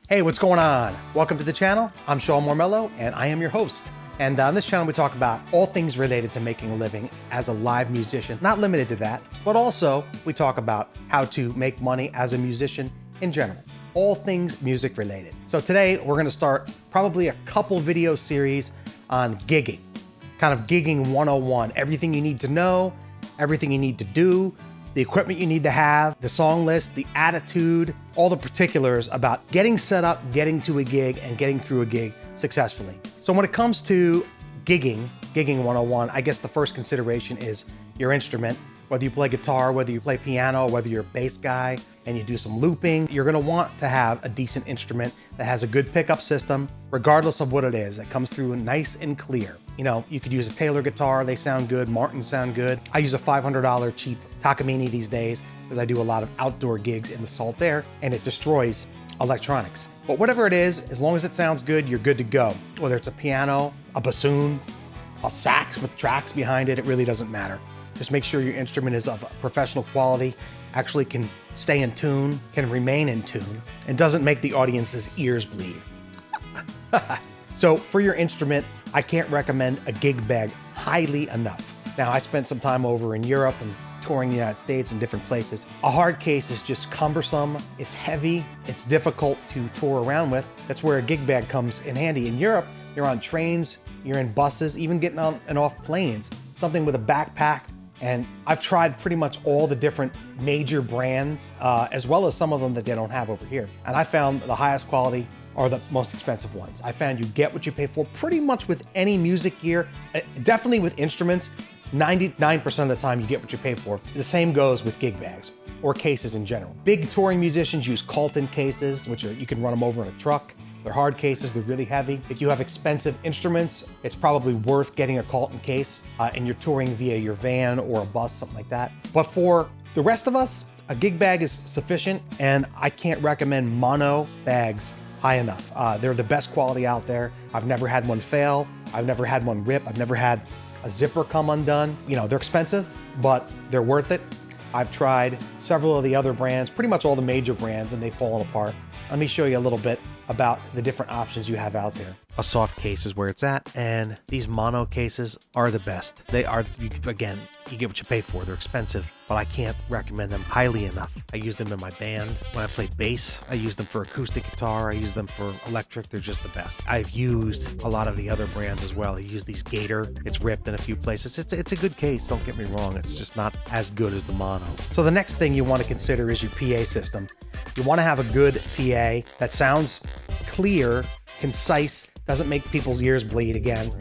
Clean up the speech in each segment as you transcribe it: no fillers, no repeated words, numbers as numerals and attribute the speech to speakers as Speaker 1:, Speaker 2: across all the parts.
Speaker 1: Hey, what's going on? Welcome to the channel. I'm Mormelo, and I am your host. And on this channel, we talk about all things related to making a living as a live musician, not limited to that, but also we talk about how to make money as a musician in general, all things music related. So today we're going to start probably a couple video series on gigging, kind of gigging 101, everything you need to know, everything you need to do, the equipment you need to have, the song list, the attitude, all the particulars about getting set up, getting to a gig, and getting through a gig successfully. So when it comes to gigging 101, I guess the first consideration is your instrument. Whether you play guitar, whether you play piano, whether you're a bass guy and you do some looping, you're gonna want to have a decent instrument that has a good pickup system, regardless of what it is, that comes through nice and clear. You know, you could use a Taylor guitar, they sound good, Martins sound good. I use a $500 cheap Takamine these days because I do a lot of outdoor gigs in the salt air and it destroys electronics. But whatever it is, as long as it sounds good, you're good to go. Whether it's a piano, a bassoon, a sax with tracks behind it, it really doesn't matter. Just make sure your instrument is of professional quality, actually can stay in tune, can remain in tune, and doesn't make the audience's ears bleed. So for your instrument, I can't recommend a gig bag highly enough. Now, I spent some time over in Europe and touring the United States in different places. A hard case is just cumbersome, it's heavy, it's difficult to tour around with. That's where a gig bag comes in handy. In Europe, you're on trains, you're in buses, even getting on and off planes. Something with a backpack. And I've tried pretty much all the different major brands, as well as some of them that they don't have over here. And I found the highest quality are the most expensive ones. I found you get what you pay for pretty much with any music gear, definitely with instruments. 99% of the time you get what you pay for. The same goes with gig bags or cases in general. Big touring musicians use Colton cases, which you can run them over in a truck. They're hard cases, they're really heavy. If you have expensive instruments, it's probably worth getting a Colton case and you're touring via your van or a bus, something like that. But for the rest of us, a gig bag is sufficient, and I can't recommend mono bags high enough. They're the best quality out there. I've never had one fail. I've never had one rip. I've never had a zipper come undone. You know, they're expensive, but they're worth it. I've tried several of the other brands, pretty much all the major brands, and they've fallen apart. Let me show you a little bit about the different options you have out there. A soft case is where it's at, and these mono cases are the best. They are, again, you get what you pay for. They're expensive, but I can't recommend them highly enough. I use them in my band. When I play bass, I use them for acoustic guitar. I use them for electric. They're just the best. I've used a lot of the other brands as well. I use these Gator. It's ripped in a few places. It's a good case, don't get me wrong. It's just not as good as the mono. So the next thing you want to consider is your PA system. You want to have a good PA that sounds clear, concise, doesn't make people's ears bleed again.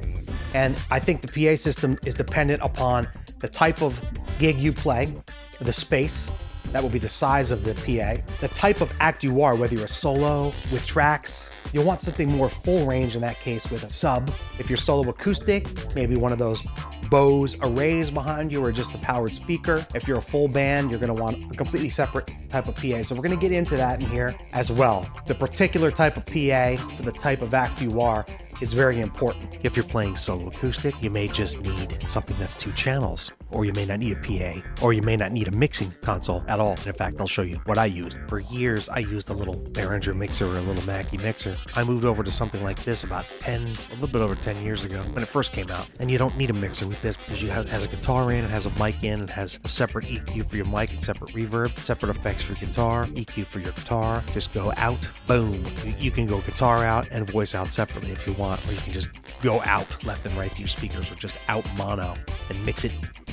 Speaker 1: And I think the PA system is dependent upon the type of gig you play, the space, that will be the size of the PA, the type of act you are, whether you're a solo with tracks. You'll want something more full range in that case with a sub. If you're solo acoustic, maybe one of those Bose arrays behind you or just a powered speaker. If you're a full band, you're gonna want a completely separate type of PA. So we're gonna get into that in here as well. The particular type of PA for the type of act you are is very important. If you're playing solo acoustic, you may just need something that's 2 channels, or you may not need a PA, or you may not need a mixing console at all. And in fact, I'll show you what I used. For years, I used a little Behringer mixer or a little Mackie mixer. I moved over to something like this about a little bit over 10 years ago when it first came out. And you don't need a mixer with this because it has a guitar in, it has a mic in, it has a separate EQ for your mic and separate reverb, separate effects for guitar, EQ for your guitar. Just go out, boom. You can go guitar out and voice out separately if you want, or you can just go out left and right to your speakers, or just out mono and mix it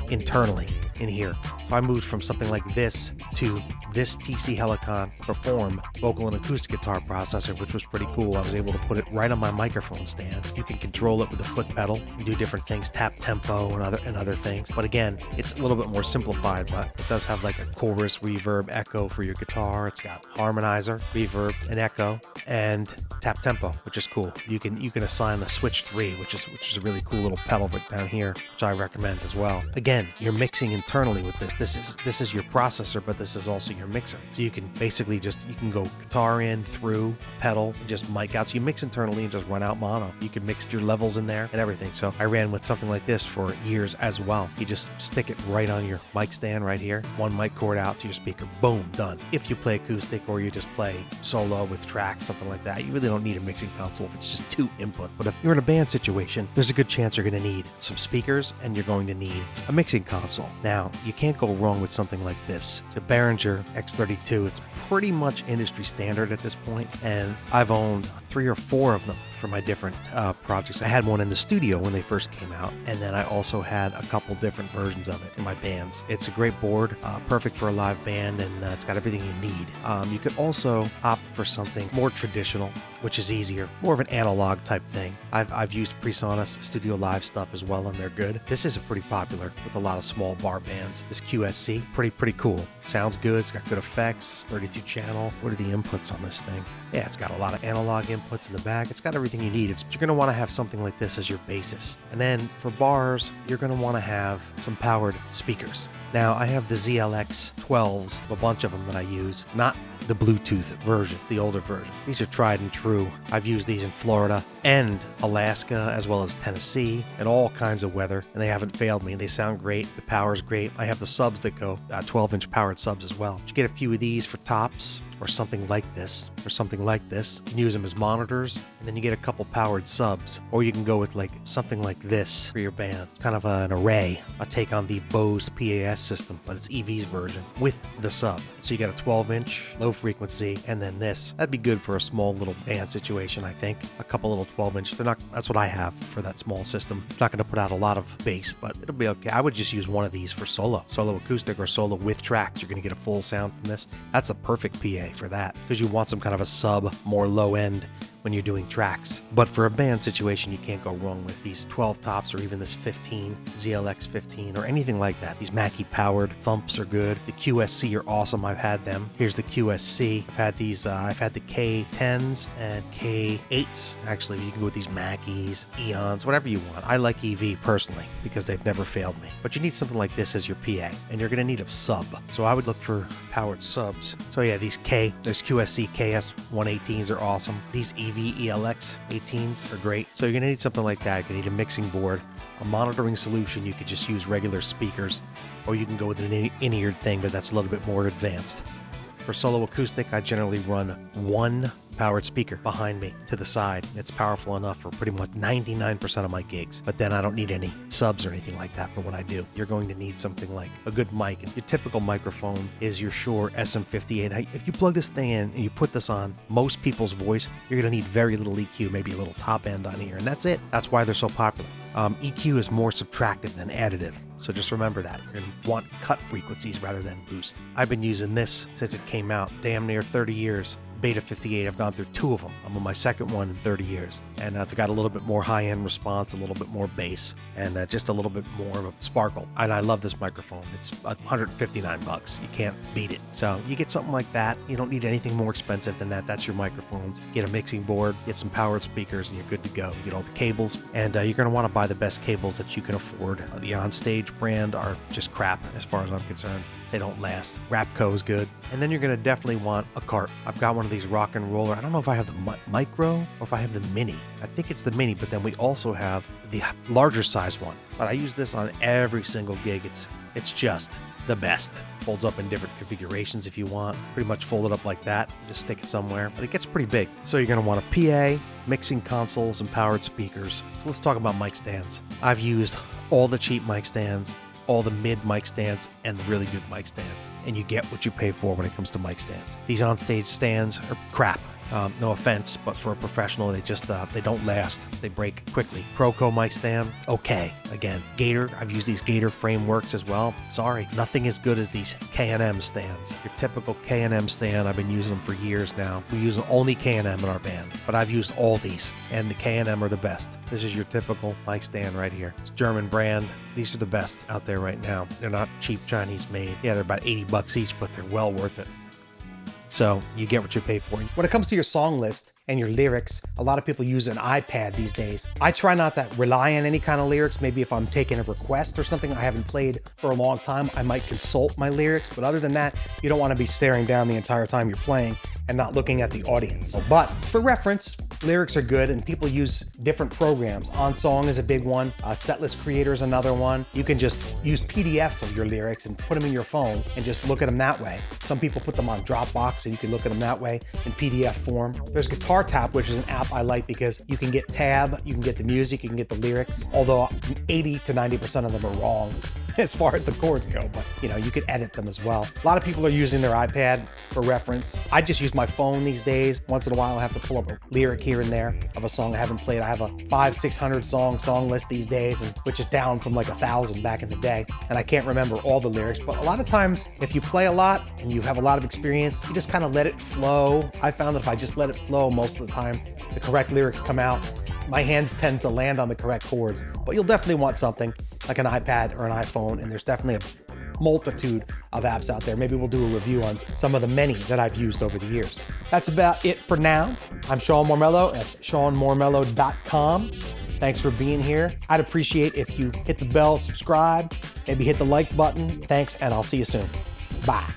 Speaker 1: internally in here. So I moved from something like this to this TC Helicon Perform vocal and acoustic guitar processor, which was pretty cool. I was able to put it right on my microphone stand. You can control it with the foot pedal and do different things, tap tempo and other things. But again, it's a little bit more simplified, but it does have like a chorus, reverb, echo for your guitar. It's got harmonizer, reverb, and echo, and tap tempo, which is cool. You can assign the switch 3, which is a really cool little pedal right down here, which I recommend as well. Again, you're mixing internally with this. This is your processor, but this is also your mixer. So you can basically you can go guitar in, through, pedal, and just mic out. So you mix internally and just run out mono. You can mix your levels in there and everything. So I ran with something like this for years as well. You just stick it right on your mic stand right here. One mic cord out to your speaker. Boom, done. If you play acoustic or you just play solo with tracks, something like that, you really don't need a mixing console if it's just 2 inputs. But if you're in a band situation, there's a good chance you're going to need some speakers and you're going to need a mixing console. Now, you can't go wrong with something like this. It's a Behringer X32. It's pretty much industry standard at this point, and I've owned 3 or 4 of them for my different projects. I had one in the studio when they first came out, and then I also had a couple different versions of it in my bands. It's a great board, perfect for a live band, and it's got everything you need. You could also opt for something more traditional, which is easier, more of an analog type thing. I've used PreSonus Studio Live stuff as well, and they're good. This is pretty popular with a lot of small bar bands. This QSC, pretty cool. Sounds good, it's got good effects, it's 32 channel. What are the inputs on this thing? Yeah, it's got a lot of analog inputs in the back. It's got everything you need. You're going to want to have something like this as your basis. And then for bars, you're going to want to have some powered speakers. Now, I have the ZLX 12s, a bunch of them that I use, not the Bluetooth version, the older version. These are tried and true. I've used these in Florida and Alaska, as well as Tennessee, and all kinds of weather, and they haven't failed me. They sound great. The power's great. I have the subs that go 12-inch powered subs as well. You get a few of these for tops, or something like this, You can use them as monitors, and then you get a couple powered subs, or you can go with something like this for your band. It's kind of an array, a take on the Bose PAS system, but it's EV's version with the sub. So you got a 12-inch low frequency, and then this. That'd be good for a small little band situation, I think. A couple little 12-inch. That's what I have for that small system. It's not going to put out a lot of bass, but it'll be okay. I would just use one of these for solo acoustic or solo with tracks. You're going to get a full sound from this. That's a perfect PA for that, because you want some kind of a sub, more low end when you're doing tracks. But for a band situation, you can't go wrong with these 12 tops, or even this 15, ZLX 15, or anything like that. These Mackie powered thumps are good. The QSC are awesome. I've had them. Here's the QSC. I've had these, I've had the K10s and K8s. Actually, you can go with these Mackies, Eons, whatever you want. I like EV personally because they've never failed me. But you need something like this as your PA, and you're gonna need a sub. So I would look for powered subs. So yeah, these there's QSC KS 118s are awesome. These EV ELX 18s are great. So you're gonna need something like that. You're gonna need a mixing board, a monitoring solution. You could just use regular speakers, or you can go with an in-eared thing, but that's a little bit more advanced. For solo acoustic, I generally run one powered speaker behind me to the side. It's powerful enough for pretty much 99% of my gigs, but then I don't need any subs or anything like that for what I do. You're going to need something like a good mic. Your typical microphone is your Shure SM58. If you plug this thing in and you put this on most people's voice, you're going to need very little EQ, maybe a little top end on here, and that's it. That's why they're so popular. EQ is more subtractive than additive, so just remember that. You're going to want cut frequencies rather than boost. I've been using this since it came out, damn near 30 years. Beta 58, I've gone through 2 of them. I'm on my second one in 30 years. And I've got a little bit more high-end response, a little bit more bass, and just a little bit more of a sparkle. And I love this microphone. It's $159. You can't beat it. So you get something like that. You don't need anything more expensive than that. That's your microphones. Get a mixing board, get some powered speakers, and you're good to go. You get all the cables, and you're going to want to buy the best cables that you can afford. The OnStage brand are just crap as far as I'm concerned. They don't last. Rapco is good. And then you're going to definitely want a cart. I've got one of these Rock and Roller. I don't know if I have the micro or if I have the mini. I think it's the mini, but then we also have the larger size one. But I use this on every single gig. It's just the best. Folds up in different configurations if you want. Pretty much fold it up like that. Just stick it somewhere. But it gets pretty big. So you're going to want a PA, mixing consoles, and powered speakers. So let's talk about mic stands. I've used all the cheap mic stands, all the mid mic stands, and the really good mic stands, and you get what you pay for when it comes to mic stands. These OnStage stands are crap. No offense, but for a professional, they just they don't last. They break quickly. Proco mic stand, okay. Again, Gator, I've used these Gator frameworks as well. Sorry, nothing as good as these K&M stands. Your typical K&M stand, I've been using them for years now. We use only K&M in our band, but I've used all these, and the K&M are the best. This is your typical mic stand right here. It's German brand. These are the best out there right now. They're not cheap Chinese made. Yeah, they're about $80 each, but they're well worth it. So you get what you pay for. When it comes to your song list, and your lyrics. A lot of people use an iPad these days. I try not to rely on any kind of lyrics. Maybe if I'm taking a request or something I haven't played for a long time, I might consult my lyrics. But other than that, you don't want to be staring down the entire time you're playing and not looking at the audience. But for reference, lyrics are good and people use different programs. OnSong is a big one. Setlist Creator is another one. You can just use PDFs of your lyrics and put them in your phone and just look at them that way. Some people put them on Dropbox and you can look at them that way in PDF form. There's Guitar Tap, which is an app I like because you can get tab, you can get the music, you can get the lyrics, although 80 to 90% of them are wrong as far as the chords go, but you can edit them as well. A lot of people are using their iPad for reference. I just use my phone these days. Once in a while I have to pull up a lyric here and there of a song I haven't played. I have a 500-600 song list these days, which is down from like 1,000 back in the day, and I can't remember all the lyrics. But a lot of times if you play a lot and you have a lot of experience, you just kind of let it flow. I found that if I just let it flow, most of the time the correct lyrics come out. My hands tend to land on the correct chords, but you'll definitely want something like an iPad or an iPhone, and there's definitely a multitude of apps out there. Maybe we'll do a review on some of the many that I've used over the years. That's about it for now. I'm Sean Mormelo. That's SeanMormelo.com. Thanks for being here. I'd appreciate if you hit the bell, subscribe, maybe hit the like button. Thanks, and I'll see you soon. Bye.